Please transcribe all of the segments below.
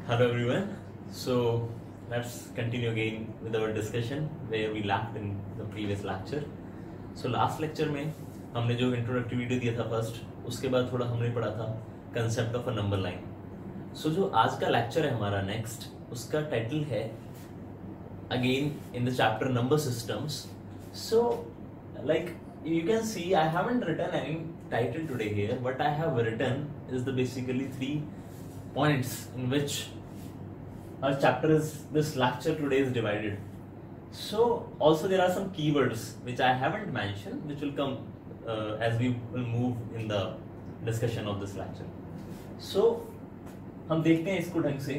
Hello everyone. So let's continue again with our discussion where we left in the previous lecture. So last lecture में हमने जो introductory video दिया था first, उसके बाद थोड़ा हमने पढ़ा था concept of a number line. So जो आज का लेक्चर है हमारा नेक्स्ट, उसका टाइटल है again in the chapter number systems. So like you can see I haven't written any title today here. What I have written is the basically 3 points in which our chapter is, this lecture today is divided. So also there are some keywords which I haven't mentioned, which will come as we will move in the discussion of this lecture. So हम देखते हैं इसको ढंग से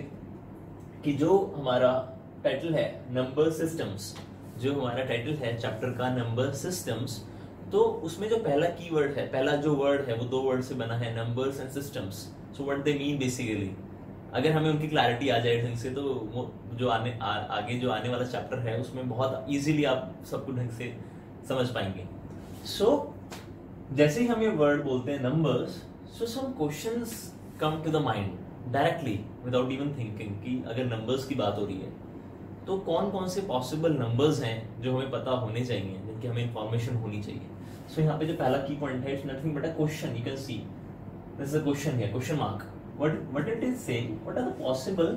कि जो हमारा title है नंबर सिस्टम्स, जो हमारा टाइटल है चैप्टर का नंबर सिस्टम्स, तो उसमें जो पहला कीवर्ड है, पहला जो वर्ड है वो 2 वर्ड से बना है, numbers and systems. So what they mean basically, अगर हमें उनकी क्लैरिटी आ जाए ढंग से तो जो आगे जो आने वाला चैप्टर है उसमें बहुत इजीली आप सबको ढंग से समझ पाएंगे. सो जैसे ही हम ये वर्ड बोलते हैं numbers, so some questions come to the mind directly without even thinking कि अगर नंबर्स की बात हो रही है तो कौन कौन से पॉसिबल नंबर्स हैं जो हमें पता होने चाहिए, जिनकी हमें इंफॉर्मेशन होनी चाहिए. सो यहाँ पे जो पहला की पॉइंट है, it's nothing but a question. You can see this is a question here, question mark. what it is saying, what are the possible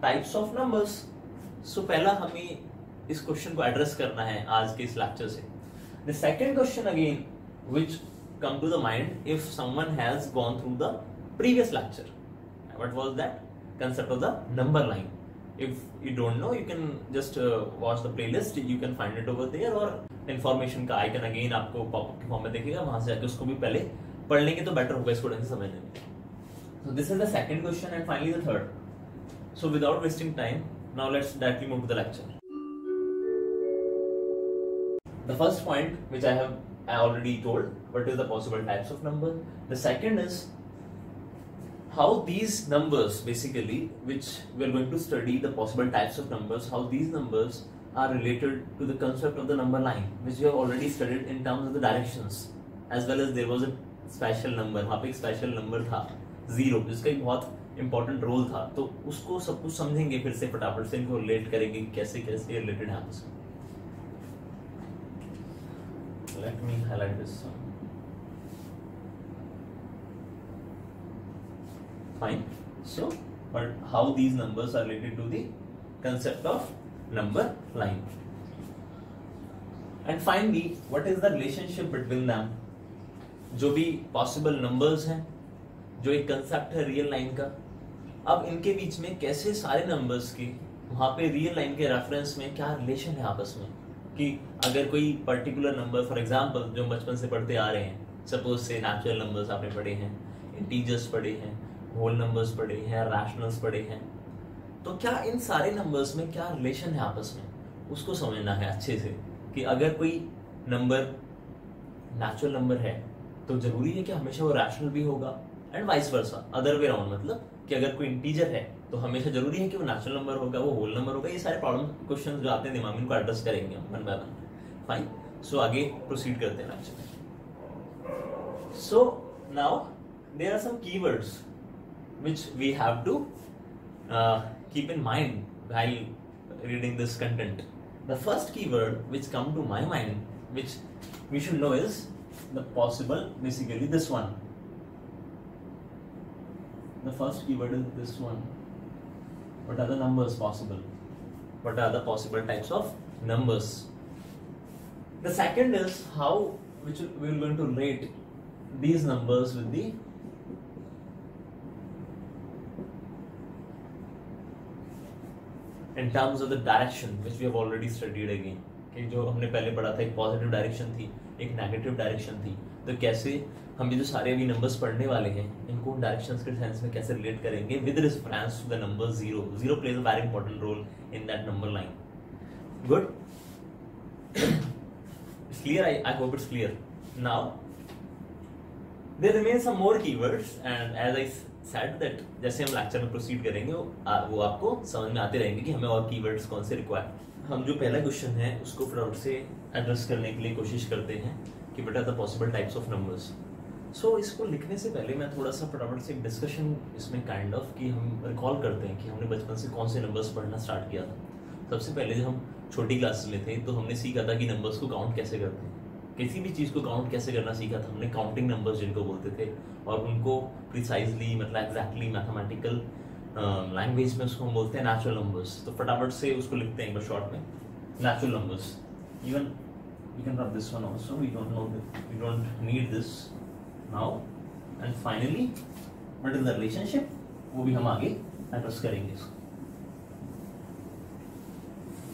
types of numbers. So पहला हमें इस क्वेश्चन को एड्रेस करना है आज के इस लेक्चर से. The second question again which come to the mind if someone has gone through the previous lecture, what was that concept of the number line. If you don't know, you can just watch the playlist, you can find it over there, और information का icon again आपको popup के form में दिखेगा, वहां से जाके उसको भी पहले पढ़ लेंगे तो बेटर होगा इसको ढंग से समझने में. So this is the second question and finally the third. So without wasting time, now let's directly move to the lecture. The first point which I already told, what is the possible types of number. The second is how these numbers basically, which we are going to study the possible types of numbers, how these numbers are related to the concept of the number line, which we have already studied in terms of the directions, as well as there was a special number. वहाँ पे एक special number था 0, जिसका एक बहुत important role था. तो उसको सब कुछ समझेंगे फिर से, फटाफट से इनको रिलेट करेंगे कैसे कैसे रिलेटेड है आपस में. Let me highlight this. Fine. So but how these numbers are related to the concept of number line. And finally what is the relationship between them. जो भी पॉसिबल नंबर्स हैं, जो एक कंसेप्ट है रियल लाइन का, अब इनके बीच में कैसे सारे नंबर्स की वहां पे रियल लाइन के रेफरेंस में क्या रिलेशन है आपस में. कि अगर कोई पर्टिकुलर नंबर, फॉर एग्जांपल जो बचपन से पढ़ते आ रहे हैं, सपोज से नेचुरल नंबर्स आपने पढ़े हैं, इंटीजर्स पढ़े हैं, होल नंबर्स पढ़े हैं, रैशनल्स पढ़े हैं, तो क्या इन सारे नंबर्स में क्या रिलेशन है आपस में, उसको समझना है अच्छे से. कि अगर कोई नंबर नेचुरल नंबर है तो जरूरी है कि हमेशा वो रैशनल भी होगा, and vice versa, other way round. मतलब कि अगर कोई इंटीजर है तो हमेशा जरूरी है कि वो नेचुरल नंबर होगा, वो होल नंबर होगा. ये सारे प्रॉब्लम क्वेश्चंस जो आते हैं दिमाग में, इनको एड्रेस करेंगे हम one by one. Fine. So आगे प्रोसीड करते हैं लेक्चर में. So now there are some keywords which we have to keep in mind while reading this content. The first keyword which come to my mind which we should know is the possible, basically this one. The first keyword is this one. What are the numbers possible? What are the possible types of numbers? The second is how we are going to relate these numbers with the in terms of the direction which we have already studied again. कि जो हमने पहले पढ़ा था, एक positive direction थी, एक negative direction थी. तो कैसे हम ये जो सारे अभी नंबर्स पढ़ने वाले हैं इनको डायरेक्शंस के सेंस में कैसे रिलेट करेंगे with reference to the number 0. 0 plays a very important role in that number line. Good. It's clear. I hope it's clear. Now there remain some more keywords and as I said that जैसे हम lecture में proceed करेंगे वो आपको समझ में आते रहेंगे कि हमें और कीवर्ड्स कौन से रिक्वायर. हम जो पहला क्वेश्चन है उसको फटाफट से एड्रेस करने के लिए कोशिश करते हैं कि what are the possible types of numbers. सो इसको लिखने से पहले मैं थोड़ा सा फटाफट से एक डिस्कशन इसमें काइंड ऑफ कि हम रिकॉल करते हैं कि हमने बचपन से कौन से नंबर्स पढ़ना स्टार्ट किया था। सबसे पहले जब हम छोटी क्लासेस में थे तो हमने सीखा था कि नंबर्स को काउंट कैसे करते हैं, किसी भी चीज़ को काउंट कैसे करना सीखा था हमने। काउंटिंग नंबर्स जिनको बोलते थे, और उनको प्रिसाइजली मतलब एग्जैक्टली मैथमेटिकल लैंग्वेज में उसको हम बोलते हैं नेचुरल नंबर्स। तो फटाफट से उसको लिखते हैं एक बार शॉर्ट में, natural numbers. Even you can rub this one also, we don't need this now. And finally what is the relationship, वो भी हम आगे एड्रेस करेंगे इसको।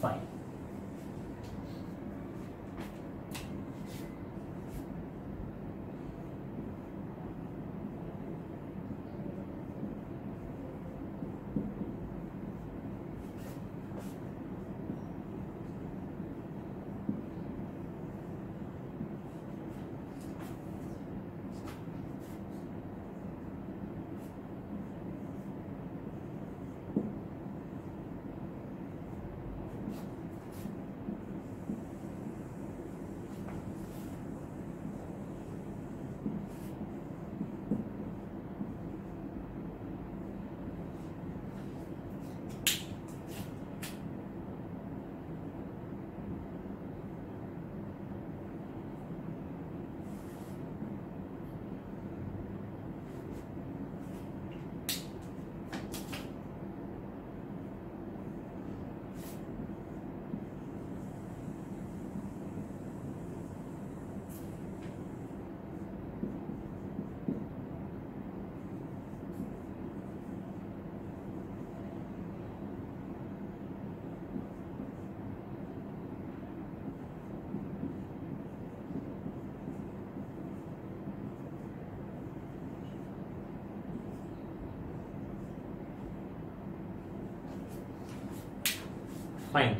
Fine, fine.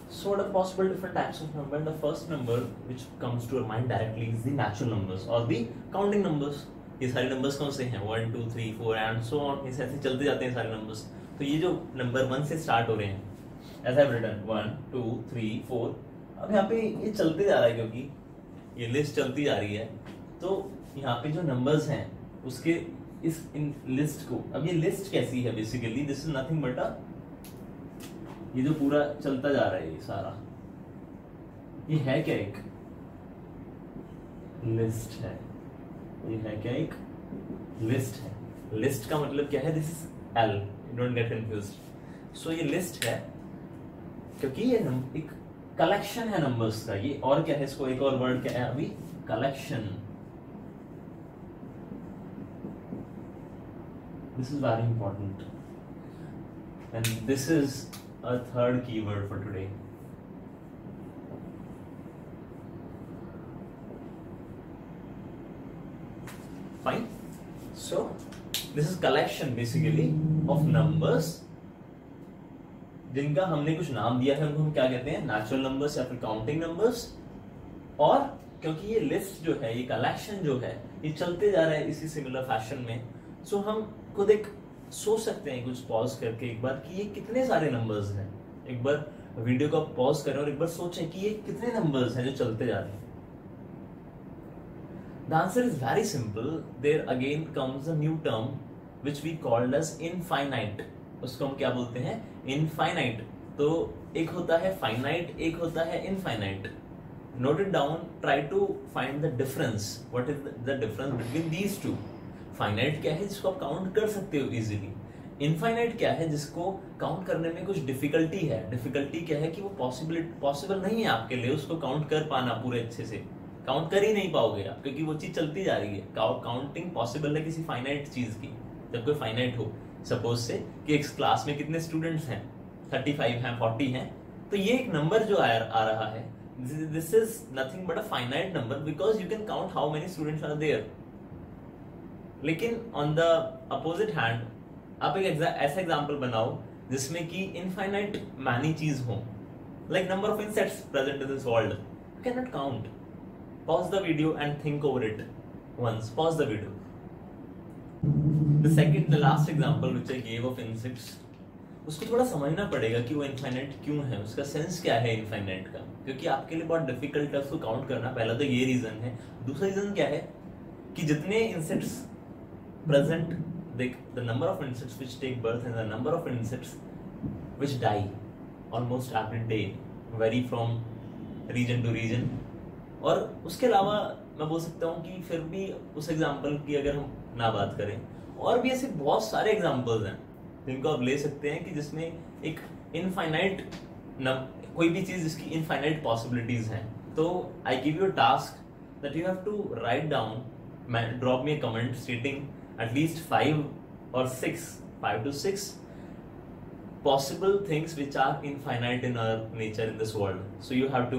So what are possible different types of number? And the first number which comes to our mind directly is the natural numbers or the counting numbers. ये सारे numbers कौन से हैं? 1, 2, 3, 4 and so on. इस ऐसे चलते जाते हैं सारे numbers. तो ये जो number 1 से start हो रहे हैं, as I've written 1, 2, 3, 4. अब यहाँ पे ये चलते जा रहा है क्योंकि ये list चलती जा रही है. तो यहाँ पे जो numbers हैं उसके इस इन list को, अब ये list कैसी है? Basically this is nothing but a, ये जो पूरा चलता जा रहा है ये सारा, ये है क्या? एक लिस्ट है। ये है क्या? एक लिस्ट है। लिस्ट का मतलब क्या है? This is L, don't get confused. So ये लिस्ट है क्योंकि ये एक कलेक्शन है नंबर्स का। ये और क्या है? इसको एक और वर्ड क्या है अभी? Collection. This is very important and this is a third keyword for today. Fine. So this is collection basically of numbers जिनका हमने कुछ नाम दिया है, उनको हम क्या कहते हैं? नेचुरल नंबर्स या फिर काउंटिंग नंबर्स। और क्योंकि ये लिस्ट जो है, ये कलेक्शन जो है, ये चलते जा रहा है इसी सिमिलर फैशन में, सो हम खुद एक सोच सकते हैं कुछ पॉज करके एक बार कि ये कितने सारे नंबर्स हैं। एक बार वीडियो को पॉज करें और एक बार सोचें कि ये कितने नंबर्स हैं जो चलते जा रहे हैं। The answer is very simple. There again comes a new term which we called as infinite. उसको हम क्या बोलते हैं? इनफाइनाइट। तो एक होता है फाइनाइट, एक होता है infinite. Note it down, try to find the difference. What is the difference between these two? Finite क्या है? जिसको आप काउंट कर सकते हो इजीली। इनफाइनाइट क्या है? जिसको काउंट करने में कुछ डिफिकल्टी है। डिफिकल्टी क्या है? कि वो पॉसिबल नहीं है आपके लिए उसको काउंट कर पाना पूरे अच्छे से। काउंट कर ही नहीं पाओगे आप क्योंकि वो चीज चलती जा रही है। काउंटिंग पॉसिबल है किसी फाइनाइट चीज की। जब कोई फाइनाइट हो, सपोज से कि एक क्लास में कितने स्टूडेंट्स हैं, 35 हैं, 40 हैं, तो ये एक नंबर जो आ रहा है, this is nothing but a finite number because you can count how many students are there. लेकिन ऑन द अपोजिट हैंड आप एक ऐसा एग्जांपल बनाओ जिसमें कि इनफाइनाइट मैनी चीज हो, like number of insects present in this world, you can not count. Pause the video and think over it once. Pause the video. The last example which I gave of insects, उसको थोड़ा समझना पड़ेगा कि वो infinite क्यों है, उसका sense क्या है इनफाइनाइट का, क्योंकि आपके लिए बहुत डिफिकल्ट है उसको काउंट करना। पहला तो ये रीजन है। दूसरा रीजन क्या है कि जितने इंसेक्ट्स प्रेजेंट, देख the number of insects which take birth and the number of insects which die almost every day vary from region to region. और उसके अलावा मैं बोल सकता हूँ कि फिर भी उस एग्जाम्पल की अगर हम ना बात करें, और भी ऐसे बहुत सारे एग्जाम्पल्स हैं जिनको आप ले सकते हैं कि जिसमें एक इनफाइनाइट कोई भी चीज जिसकी इनफाइनाइट पॉसिबिलिटीज हैं। तो I give you a task that you have to write down, drop me a comment stating at least 5 to 6 possible things which are infinite in our nature in this world. So you have to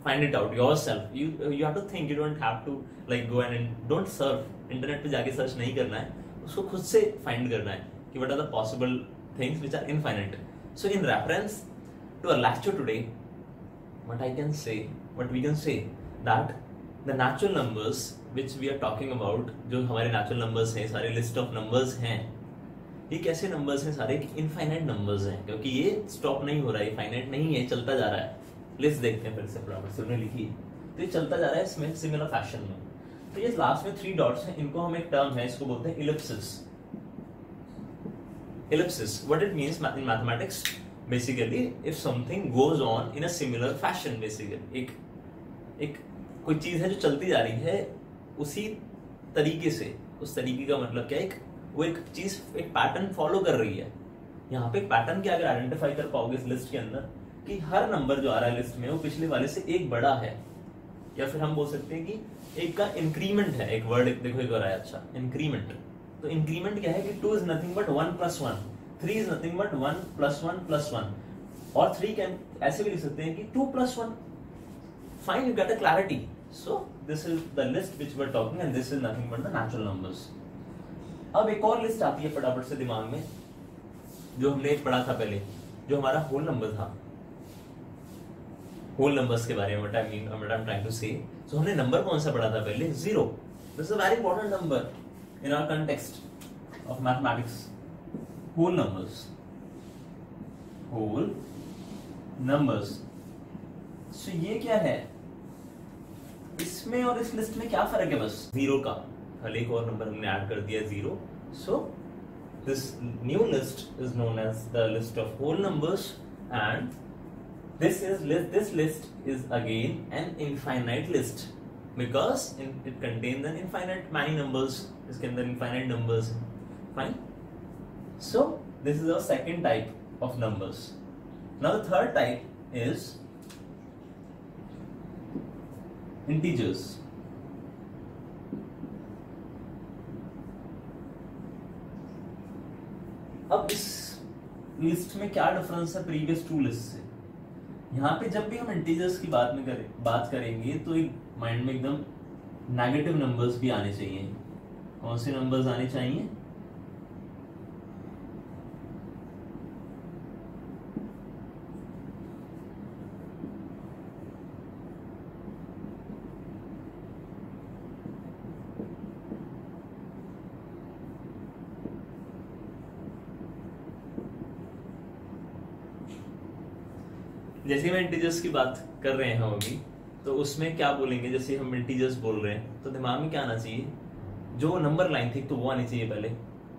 find it out yourself. You have to think. You don't have to like go and don't surf internet पे जाके search नहीं करना है, उसको खुद से find करना है कि what are the possible things which are infinite. So in reference to our lecture today, what we can say that the natural numbers which we are talking about, जो हमारे natural numbers हैं, सारे list of numbers हैं, ये कैसे numbers हैं सारे कि इनफाइनाइट नंबर्स हैं, क्योंकि ये स्टॉप नहीं हो रहा है, फाइनाइट नहीं है, चलता जा रहा है। लिस्ट देखते हैं फिर से बराबर से उन्हें लिखी, तो ये चलता जा रहा है इसमें सिमिलर फैशन में। तो ये लास्ट में 3 डॉट्स हैं, इनको हम एक टर्म है इसको बोलते हैं ellipsis. Ellipsis what it means in mathematics, basically if something goes on in a similar fashion, basically एक कोई चीज है जो चलती जा रही है उसी तरीके से। उस तरीके का मतलब क्या है, वो एक चीज एक पैटर्न फॉलो कर रही है। यहाँ पे एक पैटर्न क्या अगर आइडेंटिफाई कर पाओगे इस लिस्ट के अंदर कि हर नंबर जो आ रहा है लिस्ट में वो पिछले वाले से एक बड़ा है, या फिर हम बोल सकते हैं कि एक का इंक्रीमेंट है। एक वर्ड देखो एक बार आया, अच्छा इंक्रीमेंट। तो इंक्रीमेंट क्या है कि 2 is nothing but 1 plus 1, 3 is nothing but 1 plus 1 plus 1, और 3 कैन ऐसे भी लिख सकते हैं कि 2 plus 1। Fine, you get a clarity. So this is the list which we are talking and this is nothing but the natural numbers. अब एक और लिस्ट आती है फटाफट से दिमाग में, जो हमने एक पढ़ा था पहले, जो हमारा होल नंबर था। होल नंबर्स के बारे में what I am trying to say. So हमने नंबर कौन सा पढ़ा था पहले, 0। This is a very important number in our context of mathematics. Whole numbers, whole numbers. So ये क्या है, इसमें और इस लिस्ट में क्या फर्क है, बस 0 का। हर एक और नंबर हमने ऐड कर दिया 0। So this new list is known as the list of whole numbers, and this list is again an infinite list because it contains an infinite many numbers. इसके अंदर infinite numbers हैं, fine. So this is our second type of numbers. Now the third type is integers. अब इस list में क्या difference है previous 2 list से। यहाँ पे जब भी हम इंटीजर्स की बात करेंगे तो माइंड में एकदम नेगेटिव नंबर्स भी आने चाहिए। कौन से नंबर्स आने चाहिए, जैसे मैं इंटीजर्स की बात कर रहे हैं हम अभी, तो उसमें क्या बोलेंगे, जैसे हम इंटीजर्स बोल रहे हैं तो दिमाग में क्या आना चाहिए, जो नंबर लाइन थी तो वो आनी चाहिए पहले,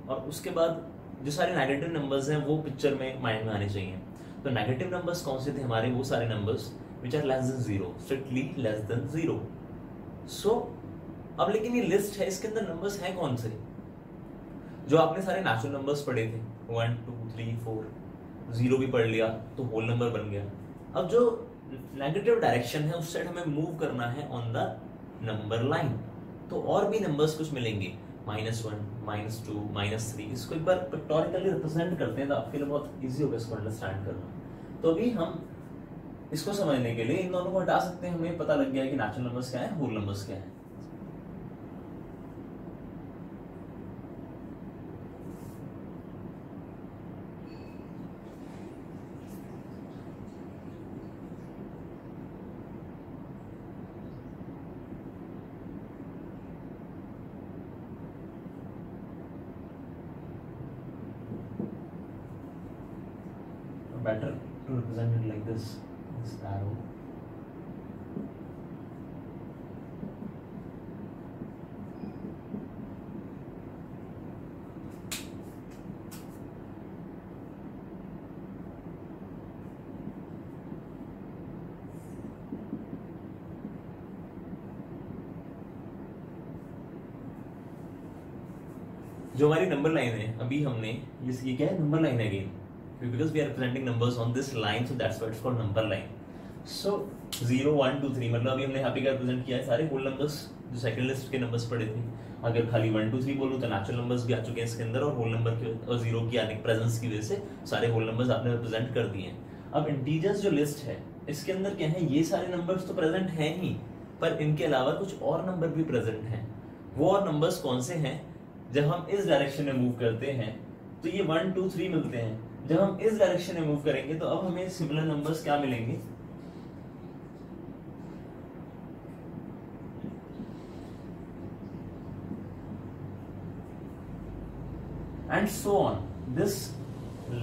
और उसके बाद जो सारे नेगेटिव नंबर्स हैं वो पिक्चर में माइंड में आने चाहिए। तो नेगेटिव नंबर्स कौन से थे हमारे, वो सारे numbers which are less than 0, strictly less than 0। So अब लेकिन ये लिस्ट है, इसके अंदर नंबर्स हैं कौन से, जो आपने सारे नेचुरल नंबर्स पढ़े थे 1 2 3 4, 0 भी पढ़ लिया तो होल नंबर बन गया। अब जो नेगेटिव डायरेक्शन है उस साइड हमें मूव करना है ऑन द नंबर लाइन, तो और भी नंबर्स कुछ मिलेंगे, -1 -2 -3। इसको एक बार पिक्टोरिकली रिप्रेजेंट करते हैं तो आपके लिए बहुत इजी होगा इसको अंडरस्टैंड करना। तो अभी हम इसको समझने के लिए इन दोनों को हटा सकते हैं, हमें पता लग गया कि नेचुरल नंबर्स क्या है, होल नंबर्स क्या है। Better to represent it like this arrow. जो हमारी नंबर लाइन है, अभी हमने ये क्या है, number line again, because we are representing numbers on this line, so that's why it's called number line. So 0 1 2 3 मतलब अभी हमने यहाँ पे क्या रिप्रेजेंट किया है, सारे होल नंबर्स जो सेकंड लिस्ट के नंबर्स पड़े थे. अगर खाली 1 2 3 बोलूँ तो नेचुरल नंबर्स भी आ चुके हैं इसके अंदर, और होल नंबर के और जीरो की आने प्रेजेंस की वजह से सारे होल नंबर्स आपने रिप्रेजेंट कर दिए हैं. अब इंटीजर्स जो लिस्ट है इसके अंदर क्या है, ये सारे नंबर्स तो प्रेजेंट हैं ही, पर इनके अलावा कुछ और नंबर भी प्रेजेंट हैं. वो और नंबर्स कौन से हैं? जब हम इस डायरेक्शन में मूव करते हैं तो ये 1 2 3 मिलते हैं. जब हम इस डायरेक्शन में मूव करेंगे तो अब हमें सिमिलर नंबर्स क्या मिलेंगे, and so on this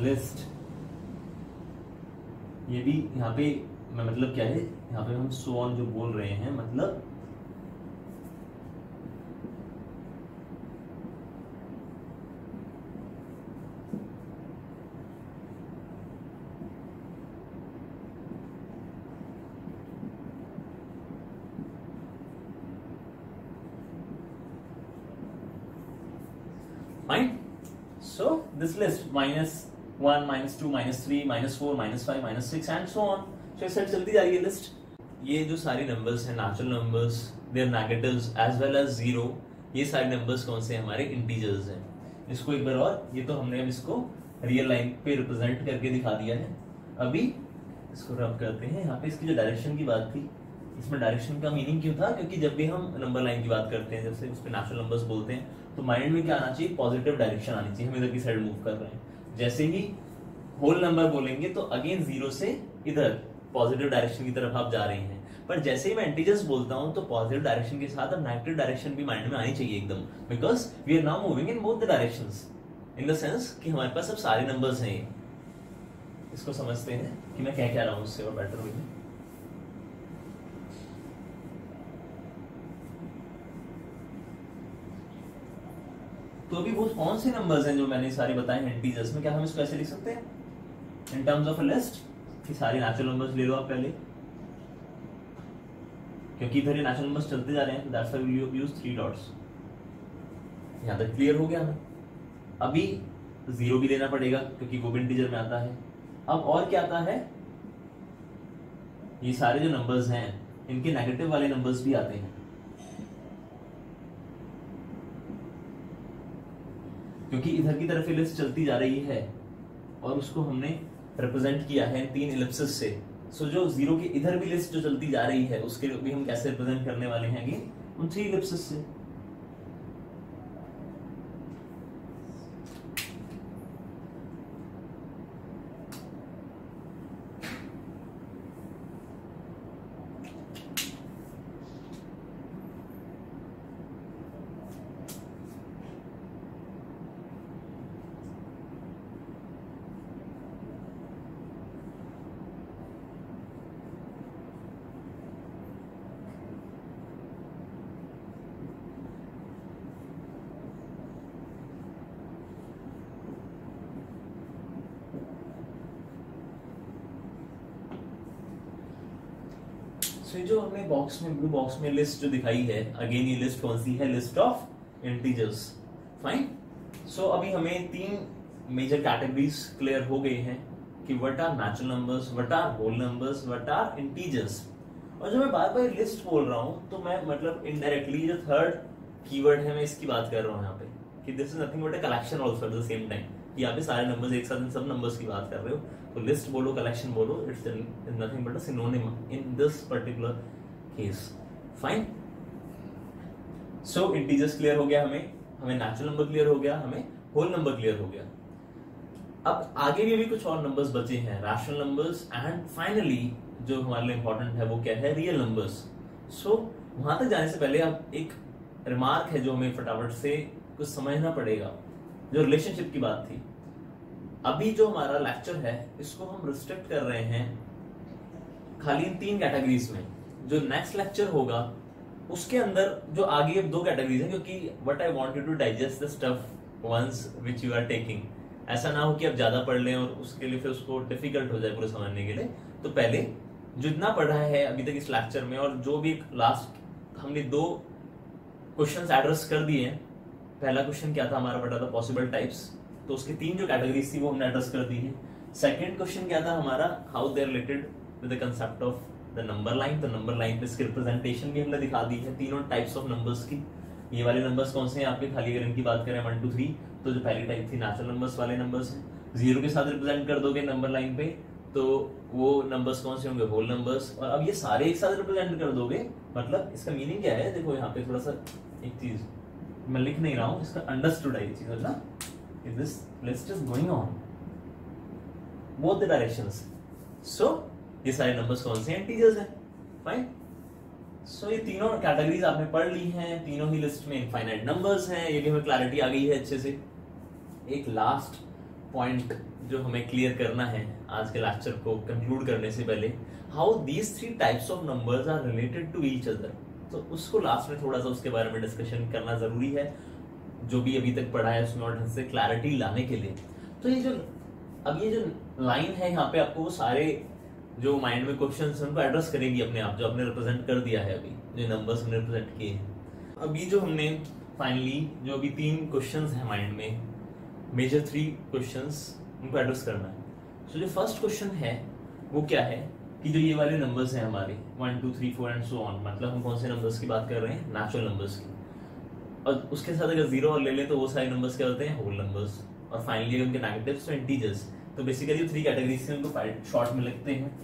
list. ये भी यहाँ पे मतलब क्या है, यहाँ पे हम सो ऑन जो बोल रहे हैं मतलब fine. So this list -1 -2 -3 -4 -5 -6 and so on. So ऐसे चलती जा रही है लिस्ट. ये जो सारी नंबर्स हैं natural numbers, their negatives as well as zero, ये सारे नंबर्स कौन से हमारे इंटीजर्स हैं. इसको एक बार और, ये तो हमने अब इसको रियल लाइन पे रिप्रेजेंट करके दिखा दिया है. अभी इसको रब करते हैं. यहाँ पे इसकी जो डायरेक्शन की बात थी, इसमें डायरेक्शन का मीनिंग क्यों था, क्योंकि जब भी हम नंबर लाइन की बात करते हैं, जैसे उस पर नेचुरल नंबर्स बोलते हैं, तो माइंड में क्या आना चाहिए, पॉजिटिव डायरेक्शन आनी चाहिए. हम इधर की साइड मूव कर रहे हैं. जैसे ही होल नंबर बोलेंगे तो अगेन जीरो से इधर पॉजिटिव डायरेक्शन की तरफ आप जा रहे हैं. पर जैसे ही मैं इंटीजर्स बोलता हूं तो पॉजिटिव डायरेक्शन के साथ अब नेगेटिव डायरेक्शन भी माइंड में आनी चाहिए एकदम, because we are now moving in both the directions, in the sense कि हमारे पास अब सारे नंबर्स हैं. इसको समझते हैं कि मैं क्या कह रहा हूं उससे और बेटर वे में. तो अभी वो कौन से नंबर्स हैं जो मैंने सारे बताए हैं इंटीजर्स में, क्या हम इसको ऐसे लिख सकते हैं इन टर्म्स ऑफ अ लिस्ट कि सारे नेचुरल नंबर्स ले लो आप पहले, क्योंकि इधर ये नेचुरल नंबर्स चलते जा रहे हैं. That's why we use 3 dots. यहां तक क्लियर हो गया हमें. अभी जीरो भी लेना पड़ेगा क्योंकि वो भी इंटीजर में आता है. अब और क्या आता है, ये सारे जो नंबर्स हैं इनके नेगेटिव वाले नंबर्स भी आते हैं, क्योंकि इधर की तरफ लिस्ट चलती जा रही है और उसको हमने रिप्रेजेंट किया है 3 इलिप्सिस से. सो जो जीरो की इधर भी लिस्ट जो चलती जा रही है उसके भी हम कैसे रिप्रेजेंट करने वाले हैं अगेन उन 3 इलिप्सिस से. सो जो हमने बॉक्स में ब्लू बॉक्स में लिस्ट जो दिखाई है, अगेन ये लिस्ट कौन सी है, लिस्ट ऑफ इंटीजर्स. फाइन. सो अभी हमें 3 मेजर कैटेगरीज क्लियर हो गई हैं कि what are natural numbers, what are whole numbers, what are integers. और जो मैं बार बार लिस्ट बोल रहा हूं तो मैं मतलब इनडायरेक्टली जो थर्ड कीवर्ड है मैं इसकी बात कर रहा हूं यहाँ पे, कि this is nothing but a collection also at the same time. यहाँ पे सारे नंबर्स एक साथ इन सब नंबर्स की बात कर रहे हो, तो लिस्ट बोलो कलेक्शन बोलो, it's nothing but a synonym in this particular case. Fine. So integers clear हो गया, हमें नेचुरल नंबर क्लियर हो गया, हमें होल नंबर क्लियर हो गया. अब आगे भी कुछ और नंबर्स बचे हैं, रैशनल नंबर्स, एंड फाइनली जो हमारे लिए इंपॉर्टेंट है वो क्या है, रियल नंबर्स. सो वहां तक जाने से पहले अब एक रिमार्क है जो हमें फटाफट से कुछ समझना पड़ेगा. जो रिलेशनशिप की बात थी, अभी जो हमारा लेक्चर है इसको हम रिस्ट्रिक्ट कर रहे हैं खाली इन 3 कैटेगरीज में. जो नेक्स्ट लेक्चर होगा उसके अंदर जो आगे 2 कैटेगरीज हैं, क्योंकि what I want you to digest the stuff once which you are taking. ऐसा ना हो कि आप ज्यादा पढ़ लें और उसके लिए फिर उसको डिफिकल्ट हो जाए पूरे समझने के लिए. तो पहले जितना पढ़ा है अभी तक इस लेक्चर में, और जो भी लास्ट हमने 2 क्वेश्चंस एड्रेस कर दिए हैं, पहला क्वेश्चन क्या था हमारा, पढ़ा था पॉसिबल टाइप्स, तो उसके 3 जो कैटेगरीज थी वो हमने एड्रेस कर दी है। सेकंड क्वेश्चन क्या था हमारा, how they are related with the concept of the number line, तो नंबर लाइन पे इसकी रिप्रेजेंटेशन भी हमने दिखा दी है तीनों टाइप्स ऑफ नंबर्स की। ये वाले नंबर्स कौन से हैं आपके, खाली अगर इनकी बात करें 1 2 3, तो जो पहली टाइप थी नेचुरल नंबर्स वाले नंबर्स हैं, 0 के साथ रिप्रेजेंट कर दोगे नंबर लाइन पे तो वो नंबर्स कौन से होंगे, होल नंबर्स। और अब ये सारे एक साथ रिप्रेजेंट कर दोगे, मतलब इसका मीनिंग क्या है, देखो यहाँ पे थोड़ा सा एक चीज मैं लिख नहीं रहा हूँ, इसका अंडरस्टूड है ये चीज ना, this list is going on both the directions. So ये सारे नंबर्स कौन से हैं, इंटीजर्स हैं, फाइन। सो ये तीनों कैटेगरीज आपने पढ़ ली हैं, तीनों ही लिस्ट में इनफाइनाइट नंबर्स हैं, ये भी हमें क्लैरिटी आ गई है अच्छे से। एक लास्ट पॉइंट जो हमें क्लियर करना है आज के लेक्चर को कंक्लूड करने से पहले, how these 3 types of numbers are related to each other, तो उसको लास्ट में थोड़ा सा उसके बारे में डिस्कशन करना जरूरी है, जो भी अभी तक पढ़ा है उसमें और ढंग से क्लैरिटी लाने के लिए। तो ये जो लाइन है यहाँ पे आपको वो सारे जो माइंड में क्वेश्चंस हैं उनको एड्रेस करेगी अपने आप, जो आपने रिप्रेजेंट कर दिया है अभी, जो नंबर्स हमने रिप्रेजेंट किए हैं। अभी जो हमने फाइनली जो अभी 3 क्वेश्चंस हैं माइंड में, मेजर 3 क्वेश्चंस, उनको एड्रेस करना है। सो जो फर्स्ट क्वेश्चन है वो क्या है कि जो ये वाले नंबर्स हैं हमारे 1 2 3 4 एंड सो ऑन, मतलब हम कौन से नंबर्स की बात कर रहे हैं, नेचुरल नंबर्स की। और उसके साथ अगर 0 और ले लें तो वो सारे नंबर्स क्या होते हैं, होल नंबर्स। और फाइनली उनके नेगेटिव्स तो इंटीजर्स। तो बेसिकली 3 कैटेगरीज से उनको शॉर्ट में लिखते हैं।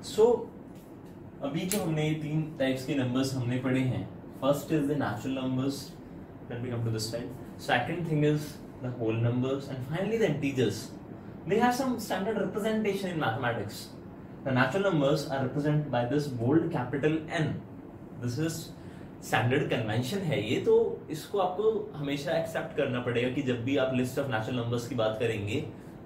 सो अभी जो हमने 3 टाइप्स के नंबर्स हमने पढ़े हैं, first is the natural numbers, let me come to this side, second thing is the whole numbers, and finally the integers. They have some standard representation in mathematics. The natural numbers are represented by this bold capital N. This is standard convention है ये, तो इसको आपको हमेशा accept करना पड़ेगा कि जब भी आप लिस्ट ऑफ नेचुरल नंबर्स की बात करेंगे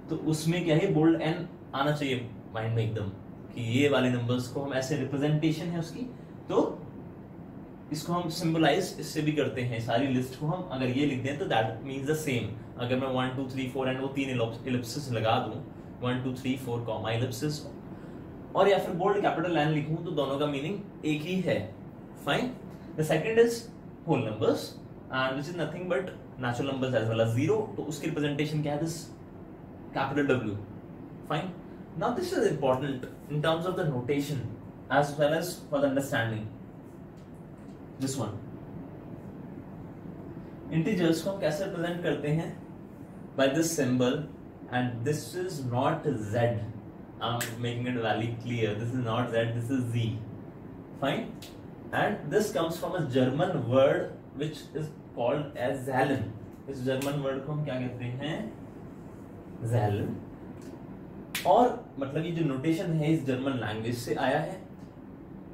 तो उसमें क्या है, बोल्ड N आना चाहिए माइंड में एकदम, कि ये वाले नंबर्स को हम ऐसे रिप्रेजेंटेशन है उसकी, तो इसको हम सिंबलाइज इससे भी करते हैं। सारी लिस्ट को हम अगर ये लिख दें तो दैट मीन्स द सेम। अगर मैं 1 2 3 4 एंड वो 3 इलिप्सिस लगा दूं, 1 2 3 4 कॉमा इलिप्सिस, और या फिर बोल्ड कैपिटल एन लिखूं, तो दोनों का मीनिंग एक ही है, fine. The second is whole numbers and which is nothing but natural numbers as well as 0, तो उसकी रिप्रेजेंटेशन क्या है, this capital W, fine. Now this is important in terms of the notation as well as for the understanding. This one, integers को हम कैसे represent करते हैं, by this symbol, and this is not Z. I'm making it very clear. This is not Z. This is Z. Fine. And this comes from a German word which is called as Zahlen. इस German word को हम क्या कहते हैं, Zahlen. और मतलब ये जो नोटेशन है इस जर्मन लैंग्वेज से आया है।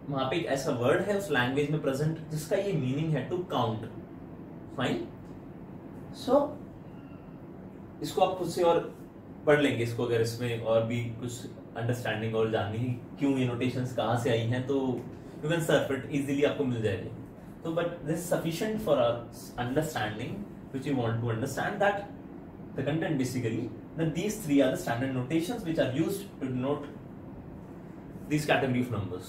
वहां पे एक ऐसा वर्ड है उस लैंग्वेज में प्रेजेंट जिसका ये मीनिंग है टू काउंट, फाइन। सो इसको आप खुद से और पढ़ लेंगे इसको, अगर इसमें और भी कुछ अंडरस्टैंडिंग और जाननी है क्यों ये नोटेशंस कहां से आई हैं, तो you can surf it easily, आपको मिल जाएगी। तो but this is sufficient for our understanding which you want to understand that the content basically that these 3 are the standard notations which are used to denote these category of numbers.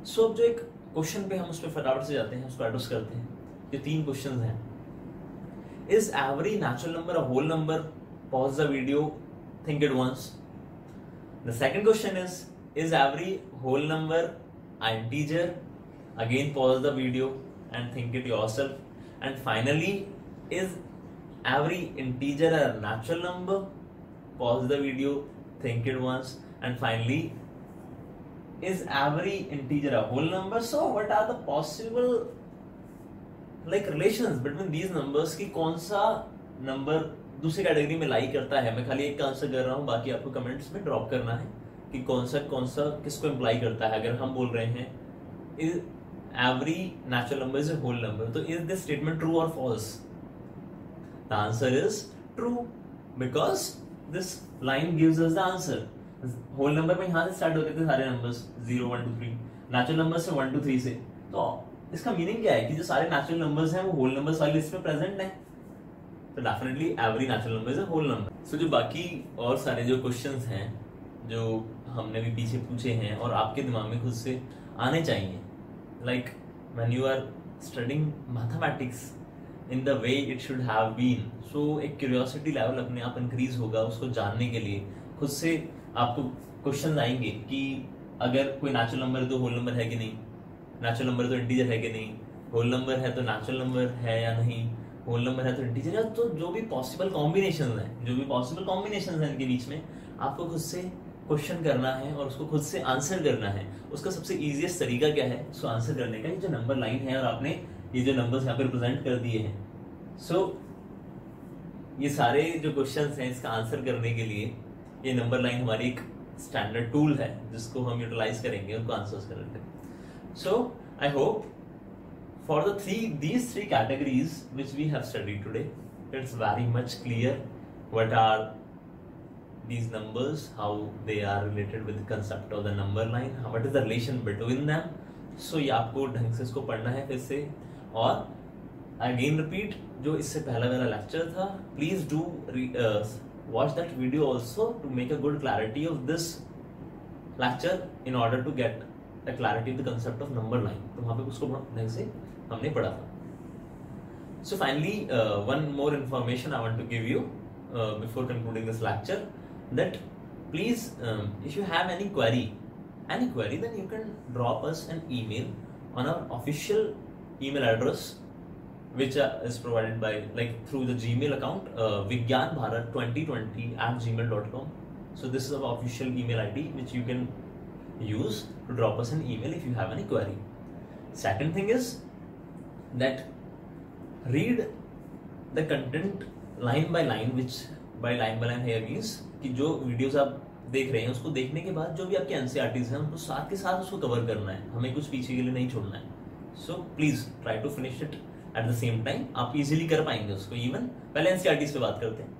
So अब जो एक question पे हम उस पर फटाफट से जाते हैं, उसको एड्रेस करते हैं। ये 3 क्वेश्चंस हैं। Is every natural number a whole number? Pause the video, think it once. The second question is every whole number an integer? Again, pause the video and think it yourself. And finally, is every integer a natural number? Pause the video, think it once. And finally, is every integer a whole number? So what are the possible relations between these numbers कि कौन सा number दूसरी category में लाई करता है? मैं खाली एक का आंसर कर रहा हूँ, बाकी आपको कमेंट्स में ड्रॉप करना है कि कौन सा किसको इम्प्लाई करता है. अगर हम बोल रहे हैं is every natural number is a whole number, तो इज दिस स्टेटमेंट ट्रू और false? The answer is true because this line gives us the answer. Whole number में यहां से स्टार्ट होते थे सारे नंबर्स 0 1 2 3, नेचुरल नंबर से 1 2 3 से. तो इसका मीनिंग क्या है कि जो सारे नेचुरल नंबर्स हैं वो होल नंबर्स वाली लिस्ट में प्रेजेंट हैं. तो definitely every natural number is a whole number. So जो बाकी और सारे जो क्वेश्चंस हैं जो हमने भी पीछे पूछे हैं और आपके दिमाग में खुद से आने चाहिए, like when you are studying mathematics in the way it should have been, so एक क्यूरियोसिटी लेवल अपने आप इंक्रीज होगा उसको जानने के लिए. खुद से आपको क्वेश्चन आएंगे कि अगर कोई नेचुरल नंबर है तो होल नंबर है कि नहीं, नेचुरल नंबर तो इंटीजर है कि नहीं, होल नंबर है तो नेचुरल नंबर है या नहीं, होल नंबर है तो इंटीजर है. तो जो भी पॉसिबल कॉम्बिनेशंस हैं इनके बीच में आपको खुद से क्वेश्चन करना है और उसको खुद से आंसर करना है. उसका सबसे इजीएस्ट तरीका क्या है उसको आंसर करने का? ये जो नंबर लाइन है और आपने ये जो नंबर्स यहाँ पे रिप्रेजेंट कर दिए हैं, सो ये सारे जो क्वेश्चंस हैं इसका आंसर करने के लिए ये नंबर लाइन हमारी एक स्टैंडर्ड टूल है जिसको हम यूटिलाइज करेंगे उनको आंसर्स करने. So I hope for these three categories which we have studied today, it's very much clear what are these numbers, how they are related with the concept of the number line, what is the relation between them. So ये आपको ढंग से इसको पढ़ना है फिर से. और अगेन रिपीट, जो इससे पहला वाला लेक्चर था, please do watch that video also to make a good clarity of this lecture in order to get the clarity of the concept of number line. तो वहां पे उसको ढंग से हमने पढ़ा था. So finally, one more information I want to give you before concluding this lecture, that please, if you have any query, then you can drop us an email on our official email address, which is provided by through the Gmail account, vigyanbharat2020@gmail.com. So this is our official email ID which you can use to drop us an email if you have any query. Second thing is that read the content line by line, which by line here means कि जो videos आप देख रहे हैं उसको देखने के बाद जो भी आपके एनसीईआरटीज हैं उनको साथ के साथ उसको कवर करना है, हमें कुछ पीछे के लिए नहीं छोड़ना है. So please try to finish it at the same time. आप इजीली कर पाएंगे उसको. इवन पहले एनसीईआरटीज पे बात करते हैं.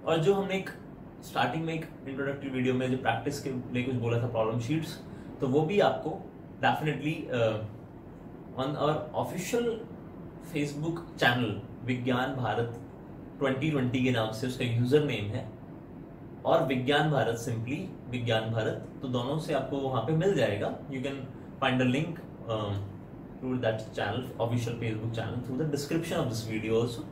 और जो हमने एक स्टार्टिंग में एक इंट्रोडक्टरी वीडियो में जो प्रैक्टिस के लिए कुछ बोला था प्रॉब्लम शीट्स, तो वो भी आपको definitely on our official Facebook channel Vigyan Bharat 2020 के नाम से उसका यूजर नेम है, और विज्ञान भारत सिंपली विज्ञान भारत, तो दोनों से आपको वहां पे मिल जाएगा. You can find a link to that channel, official Facebook channel, through the description of this video also.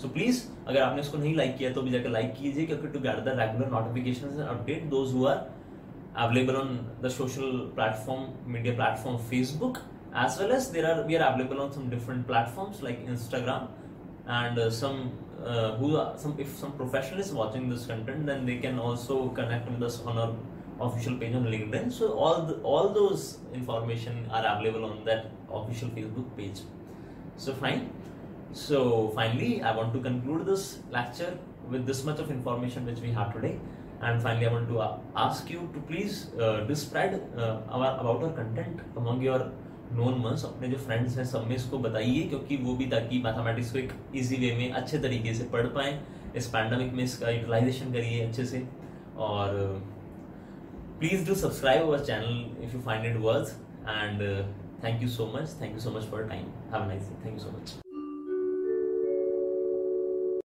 So please, अगर आपने इसको नहीं लाइक किया तो भी जाकर लाइक कीजिए, क्योंकि to get the regular notifications and update those who are available on the social platform, media platform Facebook, as well as we are available on some different platforms like Instagram, and if some professional is watching this content, then they can also connect with us on our official page on LinkedIn. So all those information are available on that official Facebook page. So fine. So finally, I want to conclude this lecture with this much of information which we have today. And finally, I want to ask you to please spread about our content among your known ones. अपने जो friends हैं सब में इसको बताइए, क्योंकि वो भी ताकि मैथमेटिक्स को एक इजी वे में अच्छे तरीके से पढ़ पाएं. इस पैंडेमिक में इसका यूटिलाइजेशन करिए अच्छे से. और please do subscribe our channel if you find it worth. And thank you so much for time. Have a nice day. Thank you so much.